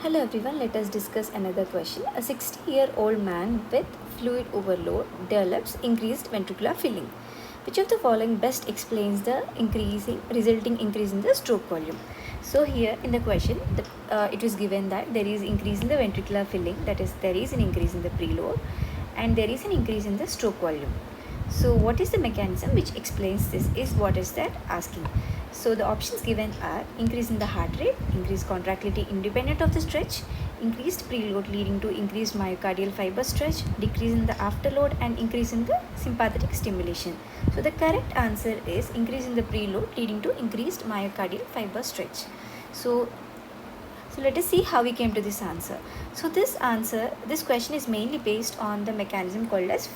Hello everyone, let us discuss another question. A 60-year-old man with fluid overload develops increased ventricular filling. Which of the following best explains the resulting increase in the stroke volume? So here in the question, it was given that there is increase in the ventricular filling, that is there is an increase in the preload and there is an increase in the stroke volume. So what is the mechanism which explains this is what is that asking. So the options given are increase in the heart rate, increased contractility independent of the stretch, increased preload leading to increased myocardial fiber stretch, decrease in the afterload and increase in the sympathetic stimulation. So the correct answer is increase in the preload leading to increased myocardial fiber stretch. So let us see how we came to this answer. So this question is mainly based on the mechanism called as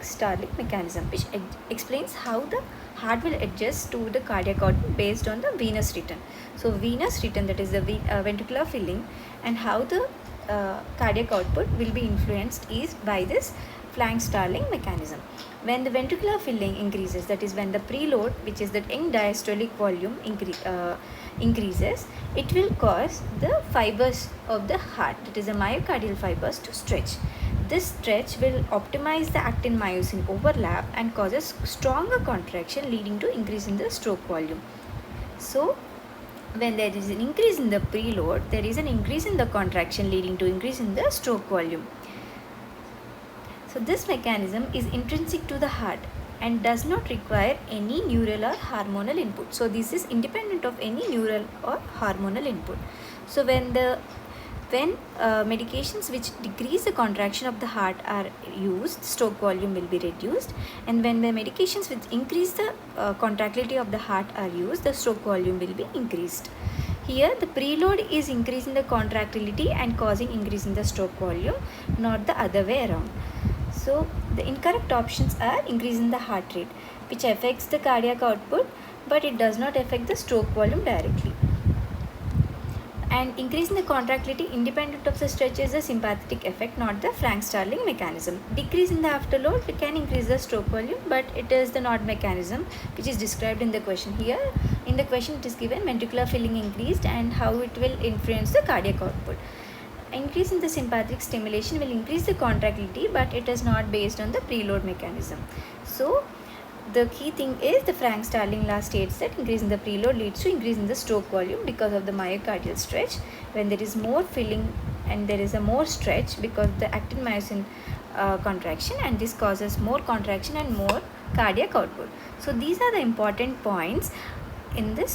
Starling mechanism, which explains how the heart will adjust to the cardiac output based on the venous return. So venous return, that is the ventricular filling, and how the cardiac output will be influenced is by this Starling mechanism. When the ventricular filling increases, that is when the preload, which is the end-diastolic volume increases, it will cause the fibers of the heart, that is the myocardial fibers, to stretch. This stretch will optimize the actin-myosin overlap and causes stronger contraction leading to increase in the stroke volume. So when there is an increase in the preload, there is an increase in the contraction leading to increase in the stroke volume. So this mechanism is intrinsic to the heart and does not require any neural or hormonal input. So this is independent of any neural or hormonal input. So when medications which decrease the contraction of the heart are used, stroke volume will be reduced, and when the medications which increase the contractility of the heart are used, the stroke volume will be increased. Here the preload is increasing the contractility and causing increase in the stroke volume, not the other way around. So the incorrect options are increase in the heart rate, which affects the cardiac output, but it does not affect the stroke volume directly. And increase in the contractility independent of the stretch is a sympathetic effect, not the Starling mechanism. Decrease in the afterload can increase the stroke volume, but it is the not mechanism which is described in the question. Here in the question it is given ventricular filling increased and how it will influence the cardiac output. Increase in the sympathetic stimulation will increase the contractility, but it is not based on the preload mechanism. So the key thing is the Starling law states that increase in the preload leads to increase in the stroke volume because of the myocardial stretch. When there is more filling and there is a more stretch because of the actin-myosin contraction, and this causes more contraction and more cardiac output. So these are the important points in this